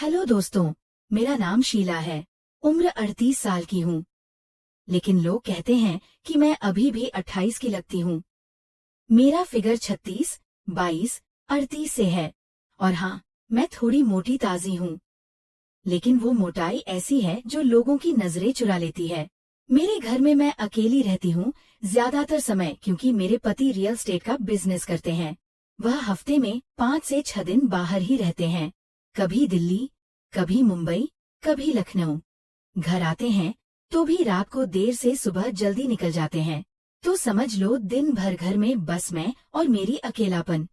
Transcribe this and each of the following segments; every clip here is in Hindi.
हेलो दोस्तों, मेरा नाम शीला है। उम्र 38 साल की हूँ। लेकिन लोग कहते हैं कि मैं अभी भी 28 की लगती हूँ। मेरा फिगर 36, 22, 38 से है। और हाँ, मैं थोड़ी मोटी ताजी हूँ। लेकिन वो मोटाई ऐसी है जो लोगों की नजरें चुरा लेती है। मेरे घर में मैं अकेली रहती हूँ, ज्यादातर समय, क्योंकि मेरे पति रियल एस्टेट का बिजनेस करते हैं। वह हफ्ते में 5 से 6 दिन बाहर ही रहते हैं। कभी दिल्ली, कभी मुंबई, कभी लखनऊ। घर आते हैं तो भी रात को देर से सुबह जल्दी निकल जाते हैं। तो समझ लो दिन भर घर में बस मैं और मेरी अकेलापन।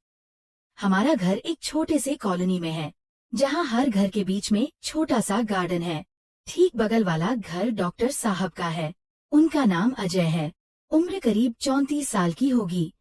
हमारा घर एक छोटे से कॉलोनी में है, जहाँ हर घर के बीच में छोटा सा गार्डन है। ठीक बगल वाला घर डॉक्टर साहब का है। उनका नाम अजय है। उम्र करीब 34 साल की होगी।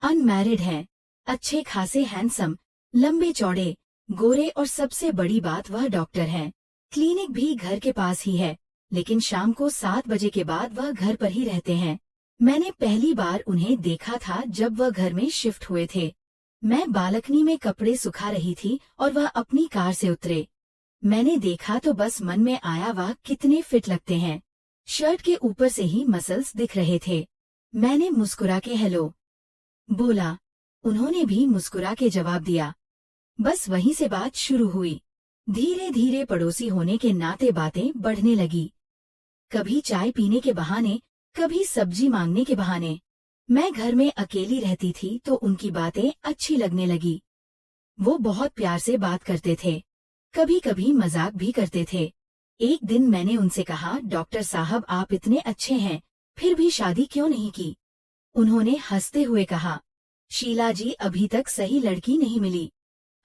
अनमैरिड हैं। अच्छे खासे हैंडसम, लंबे चौड़े, गोरे, और सबसे बड़ी बात वह डॉक्टर हैं। क्लिनिक भी घर के पास ही है, लेकिन शाम को 7 बजे के बाद वह घर पर ही रहते हैं। मैंने पहली बार उन्हें देखा था जब वह घर में शिफ्ट हुए थे। मैं बालकनी में कपड़े सुखा रही थी और वह अपनी कार से उतरे। मैंने देखा तो बस मन में आया, वाह कितने फिट लगते हैं। शर्ट के ऊपर से ही मसल्स दिख रहे थे। मैंने मुस्कुरा के हेलो बोला। उन्होंने भी मुस्कुरा के जवाब दिया। बस वहीं से बात शुरू हुई। धीरे धीरे पड़ोसी होने के नाते बातें बढ़ने लगी। कभी चाय पीने के बहाने, कभी सब्जी मांगने के बहाने। मैं घर में अकेली रहती थी तो उनकी बातें अच्छी लगने लगी। वो बहुत प्यार से बात करते थे, कभी कभी मजाक भी करते थे। एक दिन मैंने उनसे कहा, डॉक्टर साहब आप इतने अच्छे हैं, फिर भी शादी क्यों नहीं की? उन्होंने हंसते हुए कहा, शीला जी अभी तक सही लड़की नहीं मिली,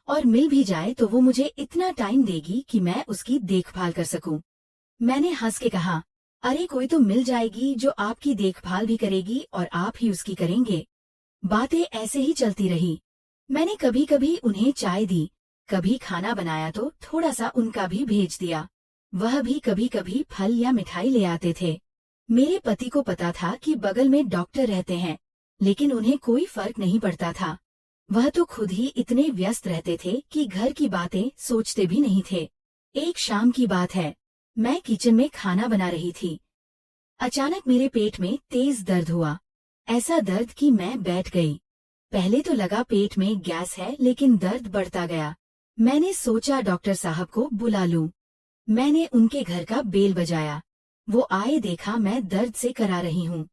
और मिल भी जाए तो वो मुझे इतना टाइम देगी कि मैं उसकी देखभाल कर सकूं। मैंने हंस के कहा, अरे कोई तो मिल जाएगी जो आपकी देखभाल भी करेगी और आप ही उसकी करेंगे। बातें ऐसे ही चलती रही। मैंने कभी कभी उन्हें चाय दी, कभी खाना बनाया तो थोड़ा सा उनका भी भेज दिया। वह भी कभी कभी फल या मिठाई ले आते थे। मेरे पति को पता था कि बगल में डॉक्टर रहते हैं, लेकिन उन्हें कोई फर्क नहीं पड़ता था। वह तो खुद ही इतने व्यस्त रहते थे कि घर की बातें सोचते भी नहीं थे। एक शाम की बात है, मैं किचन में खाना बना रही थी। अचानक मेरे पेट में तेज दर्द हुआ। ऐसा दर्द कि मैं बैठ गई। पहले तो लगा पेट में गैस है, लेकिन दर्द बढ़ता गया। मैंने सोचा डॉक्टर साहब को बुला लूं। मैंने उनके घर का बेल बजाया। वो आए, देखा मैं दर्द से करा रही हूँ।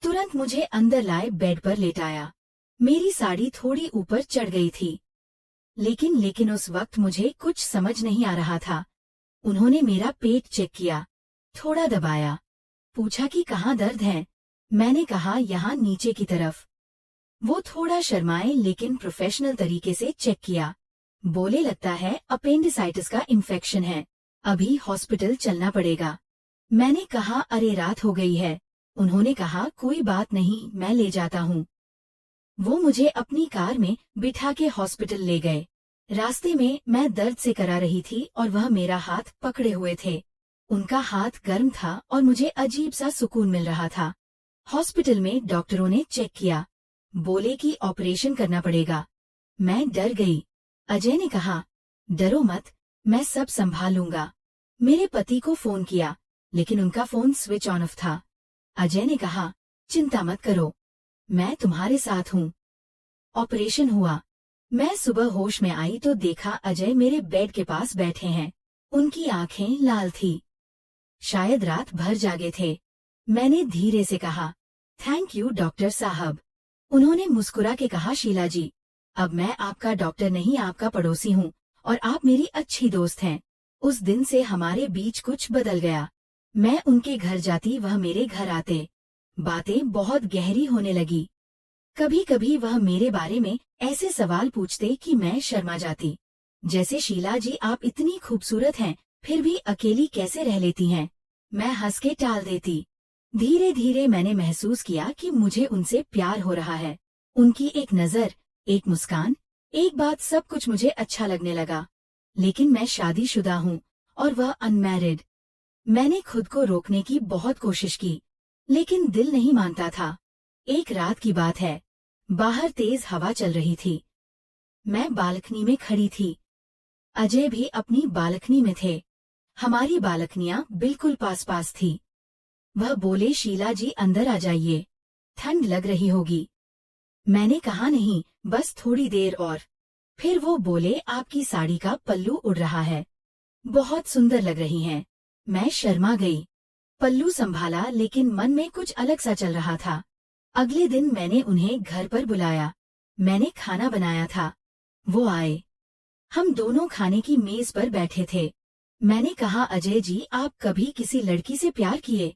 तुरंत मुझे अंदर लाए, बेड पर लेटाया। मेरी साड़ी थोड़ी ऊपर चढ़ गई थी। लेकिन उस वक्त मुझे कुछ समझ नहीं आ रहा था। उन्होंने मेरा पेट चेक किया, थोड़ा दबाया, पूछा कि कहाँ दर्द है। मैंने कहा यहाँ नीचे की तरफ। वो थोड़ा शर्माए, लेकिन प्रोफेशनल तरीके से चेक किया। बोले, लगता है अपेंडिसाइटिस का इन्फेक्शन है, अभी हॉस्पिटल चलना पड़ेगा। मैंने कहा, अरे रात हो गई है। उन्होंने कहा, कोई बात नहीं, मैं ले जाता हूँ। वो मुझे अपनी कार में बिठा के हॉस्पिटल ले गए। रास्ते में मैं दर्द से करा रही थी और वह मेरा हाथ पकड़े हुए थे। उनका हाथ गर्म था और मुझे अजीब सा सुकून मिल रहा था। हॉस्पिटल में डॉक्टरों ने चेक किया, बोले कि ऑपरेशन करना पड़ेगा। मैं डर गई। अजय ने कहा, डरो मत, मैं सब संभाल लूंगा। मेरे पति को फोन किया, लेकिन उनका फोन स्विच ऑफ था। अजय ने कहा, चिंता मत करो, मैं तुम्हारे साथ हूँ। ऑपरेशन हुआ। मैं सुबह होश में आई तो देखा अजय मेरे बेड के पास बैठे हैं। उनकी आंखें लाल थी, शायद रात भर जागे थे। मैंने धीरे से कहा, थैंक यू डॉक्टर साहब। उन्होंने मुस्कुरा के कहा, शीला जी, अब मैं आपका डॉक्टर नहीं, आपका पड़ोसी हूँ, और आप मेरी अच्छी दोस्त हैं। उस दिन से हमारे बीच कुछ बदल गया। मैं उनके घर जाती, वह मेरे घर आते। बातें बहुत गहरी होने लगी। कभी कभी वह मेरे बारे में ऐसे सवाल पूछते कि मैं शर्मा जाती, जैसे, शीला जी आप इतनी खूबसूरत हैं, फिर भी अकेली कैसे रह लेती हैं? मैं हंस के टाल देती। धीरे धीरे मैंने महसूस किया कि मुझे उनसे प्यार हो रहा है। उनकी एक नजर, एक मुस्कान, एक बात, सब कुछ मुझे अच्छा लगने लगा। लेकिन मैं शादीशुदा हूँ और वह अनमैरिड। मैंने खुद को रोकने की बहुत कोशिश की, लेकिन दिल नहीं मानता था। एक रात की बात है, बाहर तेज हवा चल रही थी। मैं बालकनी में खड़ी थी। अजय भी अपनी बालकनी में थे। हमारी बालकनियां बिल्कुल पास पास थी। वह बोले, शीला जी अंदर आ जाइए, ठंड लग रही होगी। मैंने कहा, नहीं, बस थोड़ी देर और। फिर वो बोले, आपकी साड़ी का पल्लू उड़ रहा है, बहुत सुंदर लग रही हैं। मैं शर्मा गई। पल्लू संभाला, लेकिन मन में कुछ अलग सा चल रहा था। अगले दिन मैंने उन्हें घर पर बुलाया। मैंने खाना बनाया था। वो आए। हम दोनों खाने की मेज पर बैठे थे। मैंने कहा, अजय जी, आप कभी किसी लड़की से प्यार किए?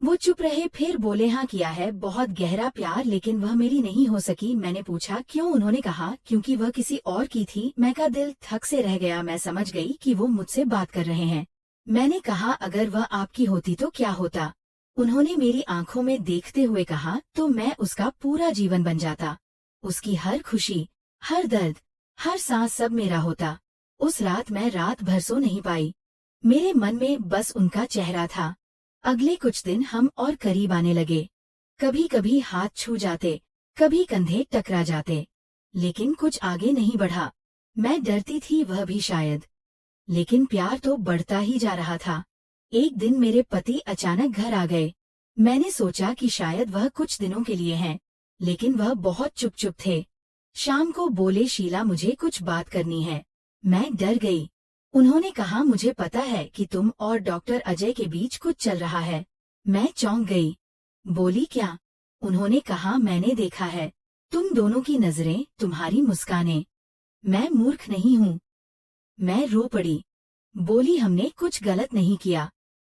वो चुप रहे, फिर बोले, हाँ किया है, बहुत गहरा प्यार, लेकिन वह मेरी नहीं हो सकी। मैंने पूछा, क्यों? उन्होंने कहा, क्योंकि वह किसी और की थी। मैं का दिल थक से रह गया। मैं समझ गई कि वो मुझसे बात कर रहे हैं। मैंने कहा, अगर वह आपकी होती तो क्या होता? उन्होंने मेरी आंखों में देखते हुए कहा, तो मैं उसका पूरा जीवन बन जाता। उसकी हर खुशी, हर दर्द, हर सांस सब मेरा होता। उस रात मैं रात भर सो नहीं पाई। मेरे मन में बस उनका चेहरा था। अगले कुछ दिन हम और करीब आने लगे। कभी कभी हाथ छू जाते, कभी कंधे टकरा जाते, लेकिन कुछ आगे नहीं बढ़ा। मैं डरती थी, वह भी शायद। लेकिन प्यार तो बढ़ता ही जा रहा था। एक दिन मेरे पति अचानक घर आ गए। मैंने सोचा कि शायद वह कुछ दिनों के लिए हैं, लेकिन वह बहुत चुप चुप थे। शाम को बोले, शीला मुझे कुछ बात करनी है। मैं डर गई। उन्होंने कहा, मुझे पता है कि तुम और डॉक्टर अजय के बीच कुछ चल रहा है। मैं चौंक गई। बोली, क्या? उन्होंने कहा, मैंने देखा है, तुम दोनों की नजरें, तुम्हारी मुस्कानें। मैं मूर्ख नहीं हूँ। मैं रो पड़ी। बोली, हमने कुछ गलत नहीं किया,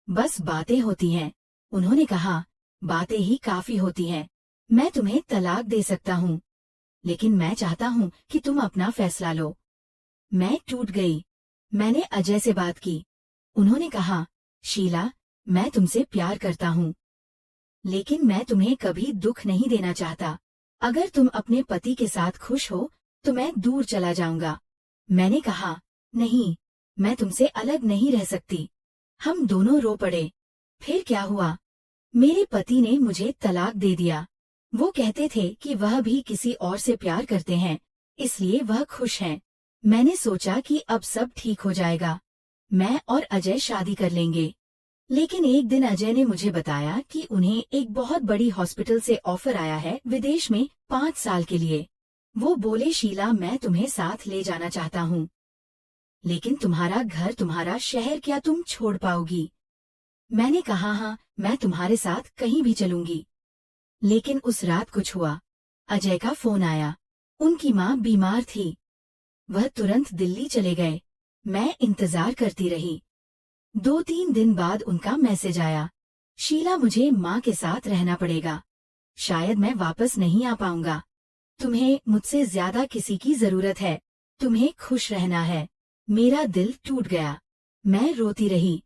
बस बातें होती हैं। उन्होंने कहा, बातें ही काफी होती हैं। मैं तुम्हें तलाक दे सकता हूँ, लेकिन मैं चाहता हूँ कि तुम अपना फैसला लो। मैं टूट गई। मैंने अजय से बात की। उन्होंने कहा, शीला, मैं तुमसे प्यार करता हूँ, लेकिन मैं तुम्हें कभी दुख नहीं देना चाहता। अगर तुम अपने पति के साथ खुश हो, तो मैं दूर चला जाऊंगा। मैंने कहा, नहीं, मैं तुमसे अलग नहीं रह सकती। हम दोनों रो पड़े। फिर क्या हुआ? मेरे पति ने मुझे तलाक दे दिया। वो कहते थे कि वह भी किसी और से प्यार करते हैं, इसलिए वह खुश हैं। मैंने सोचा कि अब सब ठीक हो जाएगा, मैं और अजय शादी कर लेंगे। लेकिन एक दिन अजय ने मुझे बताया कि उन्हें एक बहुत बड़ी हॉस्पिटल से ऑफर आया है, विदेश में 5 साल के लिए। वो बोले, शीला, मैं तुम्हें साथ ले जाना चाहता हूँ, लेकिन तुम्हारा घर, तुम्हारा शहर, क्या तुम छोड़ पाओगी? मैंने कहा, हाँ, मैं तुम्हारे साथ कहीं भी चलूंगी। लेकिन उस रात कुछ हुआ। अजय का फोन आया। उनकी माँ बीमार थी। वह तुरंत दिल्ली चले गए। मैं इंतजार करती रही। 2-3 दिन बाद उनका मैसेज आया, शीला, मुझे माँ के साथ रहना पड़ेगा। शायद मैं वापस नहीं आ पाऊंगा। तुम्हें मुझसे ज्यादा किसी की जरूरत है। तुम्हें खुश रहना है। मेरा दिल टूट गया। मैं रोती रही।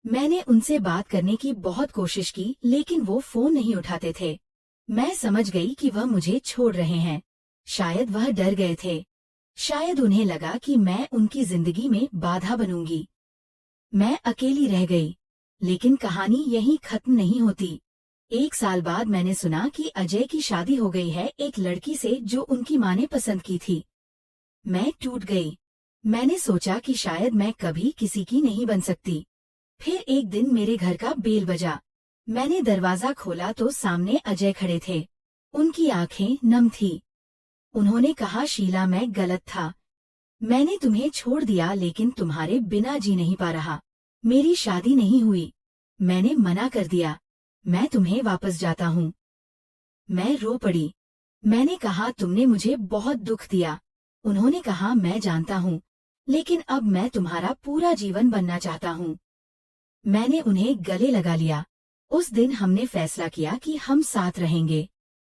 मैंने उनसे बात करने की बहुत कोशिश की, लेकिन वो फोन नहीं उठाते थे। मैं समझ गई कि वह मुझे छोड़ रहे हैं। शायद वह डर गए थे। शायद उन्हें लगा कि मैं उनकी जिंदगी में बाधा बनूंगी। मैं अकेली रह गई। लेकिन कहानी यहीं खत्म नहीं होती। 1 साल बाद मैंने सुना कि अजय की शादी हो गई है एक लड़की से जो उनकी माँ ने पसंद की थी। मैं टूट गई। मैंने सोचा कि शायद मैं कभी किसी की नहीं बन सकती। फिर एक दिन मेरे घर का बेल बजा। मैंने दरवाजा खोला तो सामने अजय खड़े थे। उनकी आंखें नम थी। उन्होंने कहा, शीला, मैं गलत था। मैंने तुम्हें छोड़ दिया, लेकिन तुम्हारे बिना जी नहीं पा रहा। मेरी शादी नहीं हुई। मैंने मना कर दिया। मैं तुम्हें वापस जाता हूँ। मैं रो पड़ी। मैंने कहा, तुमने मुझे बहुत दुख दिया। उन्होंने कहा, मैं जानता हूँ, लेकिन अब मैं तुम्हारा पूरा जीवन बनना चाहता हूँ। मैंने उन्हें गले लगा लिया। उस दिन हमने फैसला किया कि हम साथ रहेंगे,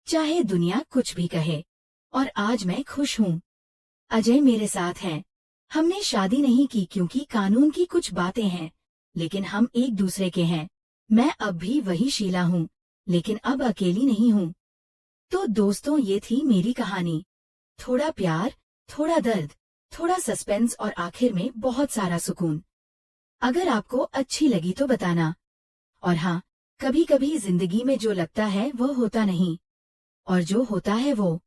चाहे दुनिया कुछ भी कहे। और आज मैं खुश हूँ। अजय मेरे साथ हैं। हमने शादी नहीं की क्योंकि कानून की कुछ बातें हैं, लेकिन हम एक दूसरे के हैं। मैं अब भी वही शीला हूँ, लेकिन अब अकेली नहीं हूँ। तो दोस्तों, ये थी मेरी कहानी। थोड़ा प्यार, थोड़ा दर्द, थोड़ा सस्पेंस और आखिर में बहुत सारा सुकून। अगर आपको अच्छी लगी तो बताना। और हाँ, कभी कभी जिंदगी में जो लगता है वो होता नहीं, और जो होता है वो